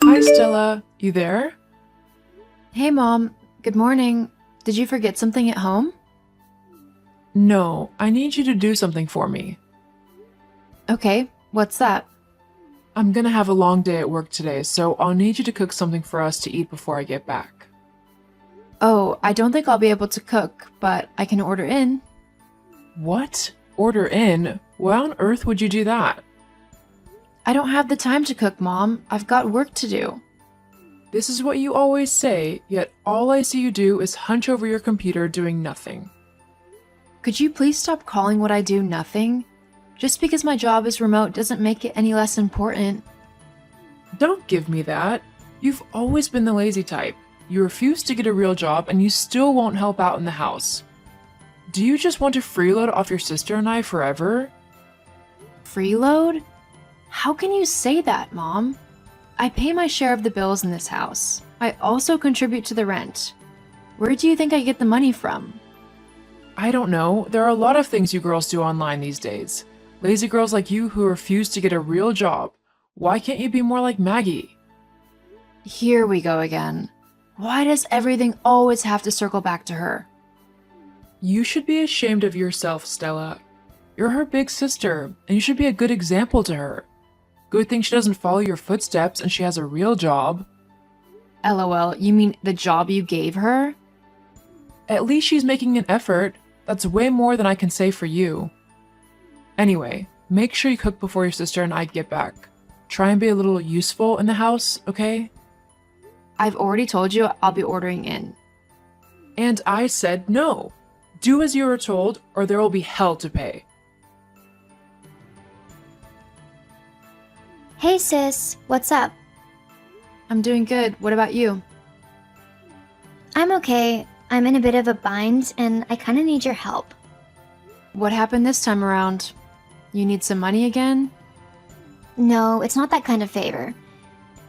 Hi, Stella. You there? Hey, Mom. Good morning. Did you forget something at home? No, I need you to do something for me. Okay, what's that? I'm gonna have a long day at work today, so I'll need you to cook something for us to eat before I get back. Oh, I don't think I'll be able to cook, but I can order in. What? Order in? Why on earth would you do that? I don't have the time to cook, Mom. I've got work to do. This is what you always say, yet all I see you do is hunch over your computer doing nothing. Could you please stop calling what I do nothing? Just because my job is remote doesn't make it any less important. Don't give me that. You've always been the lazy type. You refuse to get a real job and you still won't help out in the house. Do you just want to freeload off your sister and I forever? Freeload? How can you say that, Mom? I pay my share of the bills in this house. I also contribute to the rent. Where do you think I get the money from? I don't know. There are a lot of things you girls do online these days. Lazy girls like you who refuse to get a real job. Why can't you be more like Maggie? Here we go again. Why does everything always have to circle back to her? You should be ashamed of yourself, Stella. You're her big sister, and you should be a good example to her. Good thing she doesn't follow your footsteps and she has a real job. LOL, you mean the job you gave her? At least she's making an effort. That's way more than I can say for you. Anyway, make sure you cook before your sister and I get back. Try and be a little useful in the house, okay? I've already told you I'll be ordering in. And I said no. Do as you were told, or there will be hell to pay. Hey sis, what's up? I'm doing good. What about you? I'm okay. I'm in a bit of a bind and I kinda need your help. What happened this time around? You need some money again? No, it's not that kind of favor.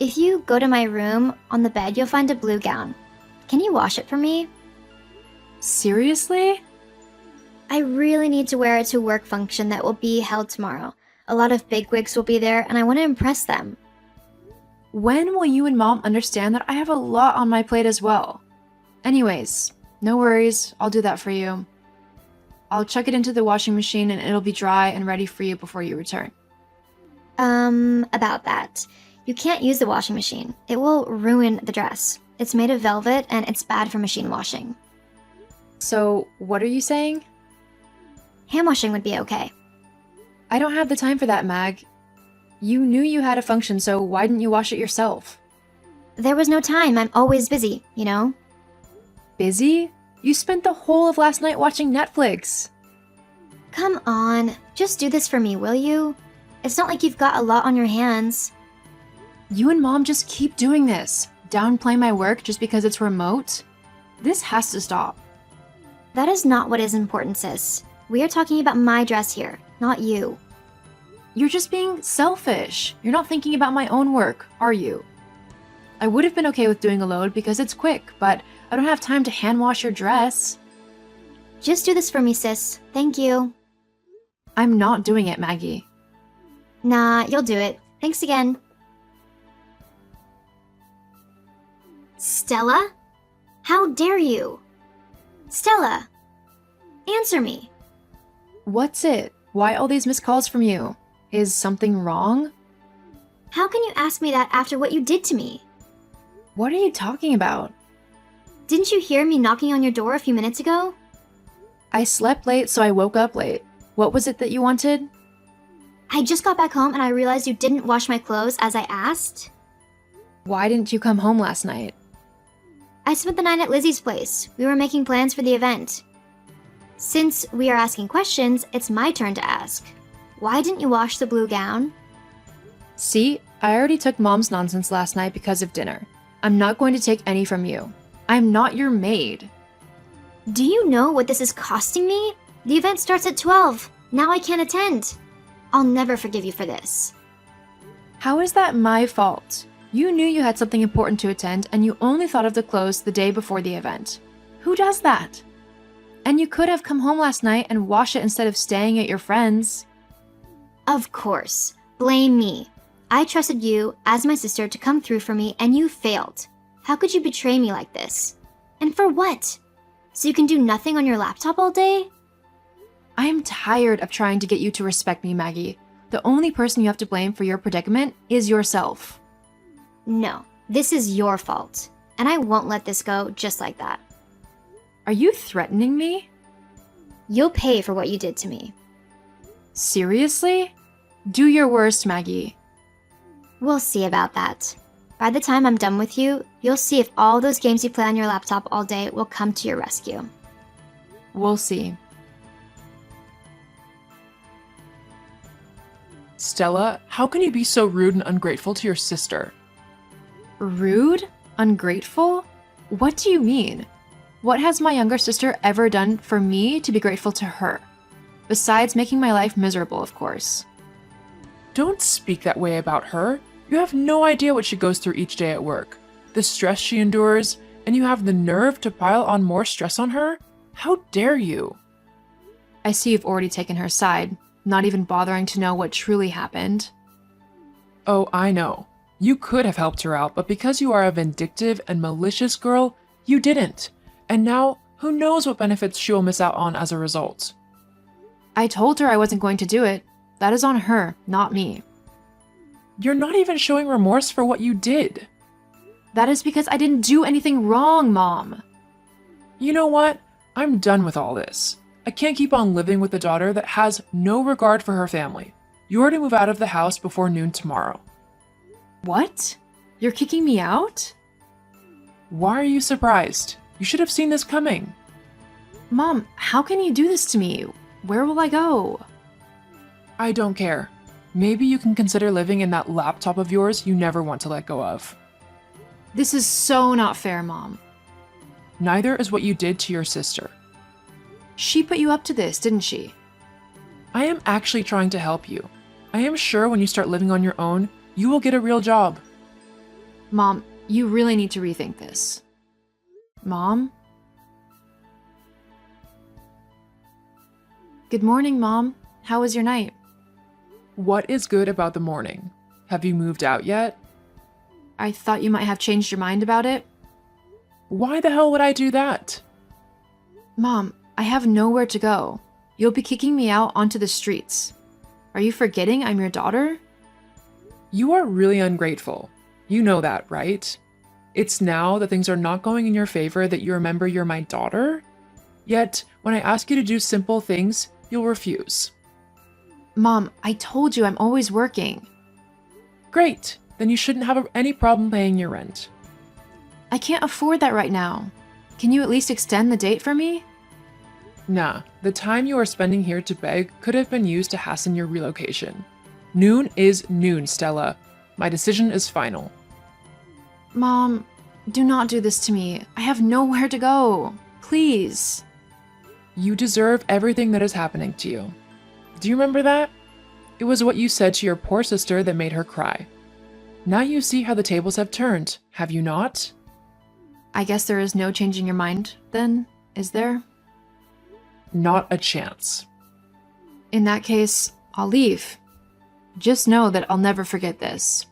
If you go to my room, on the bed you'll find a blue gown. Can you wash it for me? Seriously? I really need to wear it to a work function that will be held tomorrow. A lot of bigwigs will be there and I want to impress them. When will you and Mom understand that I have a lot on my plate as well? Anyways, no worries. I'll do that for you. I'll chuck it into the washing machine and it'll be dry and ready for you before you return. About that. You can't use the washing machine. It will ruin the dress. It's made of velvet and it's bad for machine washing. So, what are you saying? Hand washing would be okay. I don't have the time for that, Mag. You knew you had a function, so why didn't you wash it yourself? There was no time. I'm always busy, you know? Busy? You spent the whole of last night watching Netflix. Come on, just do this for me, will you? It's not like you've got a lot on your hands. You and Mom just keep doing this. Downplay my work just because it's remote? This has to stop. That is not what is important, sis. We are talking about my dress here, not you. You're just being selfish. You're not thinking about my own work, are you? I would have been okay with doing a load because it's quick, but I don't have time to hand wash your dress. Just do this for me, sis. Thank you. I'm not doing it, Maggie. Nah, you'll do it. Thanks again. Stella? How dare you? Stella! Answer me. What's it? Why all these missed calls from you? Is something wrong? How can you ask me that after what you did to me? What are you talking about? Didn't you hear me knocking on your door a few minutes ago? I slept late, so I woke up late. What was it that you wanted? I just got back home and I realized you didn't wash my clothes as I asked. Why didn't you come home last night? I spent the night at Lizzie's place. We were making plans for the event. Since we are asking questions, it's my turn to ask. Why didn't you wash the blue gown? See, I already took Mom's nonsense last night because of dinner. I'm not going to take any from you. I'm not your maid. Do you know what this is costing me? The event starts at 12. Now I can't attend. I'll never forgive you for this. How is that my fault? You knew you had something important to attend and you only thought of the clothes the day before the event. Who does that? And you could have come home last night and washed it instead of staying at your friend's. Of course. Blame me. I trusted you as my sister to come through for me, and you failed. How could you betray me like this? And for what? So you can do nothing on your laptop all day? I am tired of trying to get you to respect me, Maggie. The only person you have to blame for your predicament is yourself. No, this is your fault, and I won't let this go just like that. Are you threatening me? You'll pay for what you did to me. Seriously? Do your worst, Maggie. We'll see about that. By the time I'm done with you, you'll see if all those games you play on your laptop all day will come to your rescue. We'll see. Stella, how can you be so rude and ungrateful to your sister? Rude? Ungrateful? What do you mean? What has my younger sister ever done for me to be grateful to her? Besides making my life miserable, of course. Don't speak that way about her. You have no idea what she goes through each day at work, the stress she endures, and you have the nerve to pile on more stress on her? How dare you? I see you've already taken her side, not even bothering to know what truly happened. Oh, I know. You could have helped her out, but because you are a vindictive and malicious girl, you didn't. And now, who knows what benefits she will miss out on as a result? I told her I wasn't going to do it. That is on her, not me. You're not even showing remorse for what you did. That is because I didn't do anything wrong, Mom. You know what? I'm done with all this. I can't keep on living with a daughter that has no regard for her family. You are to move out of the house before noon tomorrow. What? You're kicking me out? Why are you surprised? You should have seen this coming. Mom, how can you do this to me? Where will I go? I don't care. Maybe you can consider living in that laptop of yours you never want to let go of. This is so not fair, Mom. Neither is what you did to your sister. She put you up to this, didn't she? I am actually trying to help you. I am sure when you start living on your own, you will get a real job. Mom, you really need to rethink this. Mom? Good morning, Mom. How was your night? What is good about the morning? Have you moved out yet? I thought you might have changed your mind about it. Why the hell would I do that? Mom, I have nowhere to go. You'll be kicking me out onto the streets. Are you forgetting I'm your daughter? You are really ungrateful. You know that, right? It's now that things are not going in your favor that you remember you're my daughter? Yet, when I ask you to do simple things, you'll refuse. Mom, I told you I'm always working. Great, then you shouldn't have any problem paying your rent. I can't afford that right now. Can you at least extend the date for me? Nah, the time you are spending here to beg could have been used to hasten your relocation. Noon is noon, Stella. My decision is final. Mom, do not do this to me. I have nowhere to go. Please. You deserve everything that is happening to you. Do you remember that? It was what you said to your poor sister that made her cry. Now you see how the tables have turned, have you not? I guess there is no changing your mind, then, is there? Not a chance. In that case, I'll leave. Just know that I'll never forget this.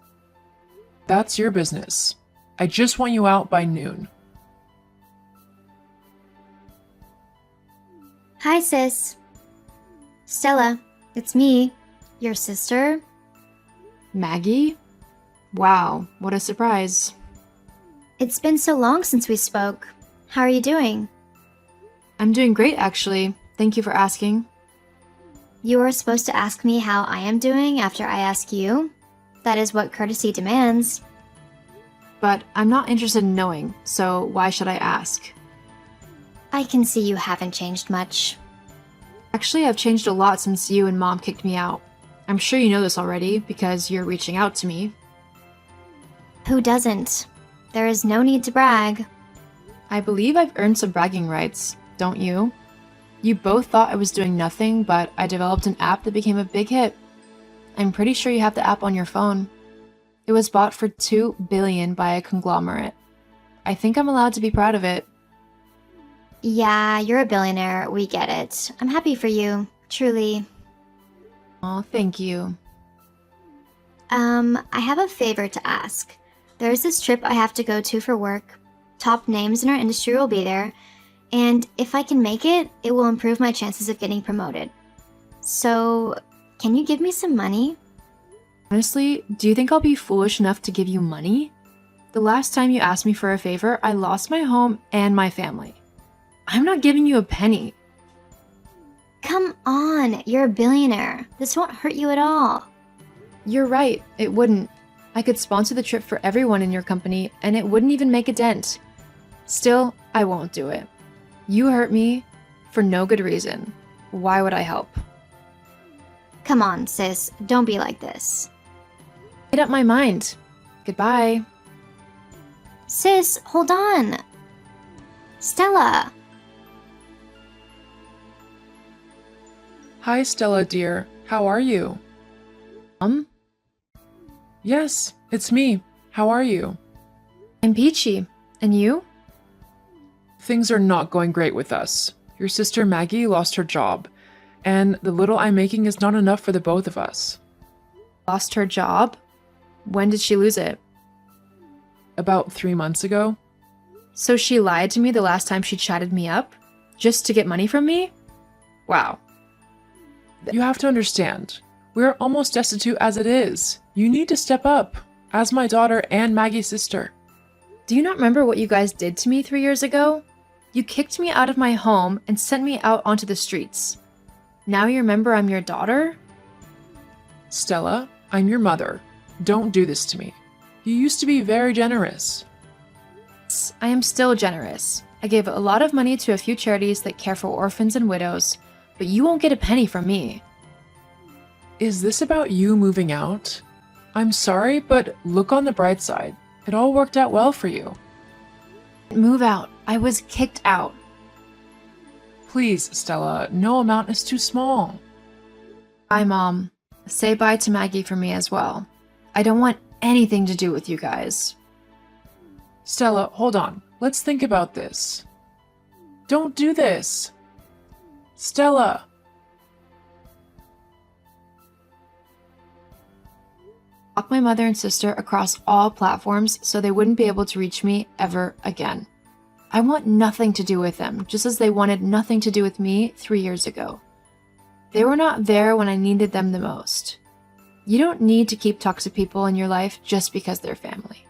That's your business. I just want you out by noon. Hi, sis. Stella, it's me, your sister. Maggie? Wow, what a surprise. It's been so long since we spoke. How are you doing? I'm doing great, actually. Thank you for asking. You are supposed to ask me how I am doing after I ask you. That is what courtesy demands. But I'm not interested in knowing, so why should I ask? I can see you haven't changed much. Actually, I've changed a lot since you and Mom kicked me out. I'm sure you know this already, because you're reaching out to me. Who doesn't? There is no need to brag. I believe I've earned some bragging rights, don't you? You both thought I was doing nothing, but I developed an app that became a big hit. I'm pretty sure you have the app on your phone. It was bought for $2 billion by a conglomerate. I think I'm allowed to be proud of it. Yeah, you're a billionaire. We get it. I'm happy for you. Truly. Aw, thank you. I have a favor to ask. There's this trip I have to go to for work. Top names in our industry will be there, and if I can make it, it will improve my chances of getting promoted. So, can you give me some money? Honestly, do you think I'll be foolish enough to give you money? The last time you asked me for a favor, I lost my home and my family. I'm not giving you a penny. Come on, you're a billionaire. This won't hurt you at all. You're right, it wouldn't. I could sponsor the trip for everyone in your company, and it wouldn't even make a dent. Still, I won't do it. You hurt me for no good reason. Why would I help? Come on, sis, don't be like this. Made up my mind. Goodbye. Sis, hold on. Stella. Hi, Stella, dear. How are you? Yes, it's me. How are you? I'm peachy. And you? Things are not going great with us. Your sister Maggie lost her job, and the little I'm making is not enough for the both of us. Lost her job? When did she lose it? About 3 months ago. So she lied to me the last time she chatted me up? Just to get money from me? Wow. You have to understand, we're almost destitute as it is. You need to step up, as my daughter and Maggie's sister. Do you not remember what you guys did to me 3 years ago? You kicked me out of my home and sent me out onto the streets. Now you remember I'm your daughter? Stella, I'm your mother. Don't do this to me. You used to be very generous. I am still generous. I gave a lot of money to a few charities that care for orphans and widows, but you won't get a penny from me. Is this about you moving out? I'm sorry, but look on the bright side. It all worked out well for you. Move out. I was kicked out. Please, Stella, no amount is too small. Bye, Mom. Say bye to Maggie for me as well. I don't want anything to do with you guys. Stella, hold on. Let's think about this. Don't do this. Stella. Block my mother and sister across all platforms so they wouldn't be able to reach me ever again. I want nothing to do with them, just as they wanted nothing to do with me 3 years ago. They were not there when I needed them the most. You don't need to keep toxic people in your life just because they're family.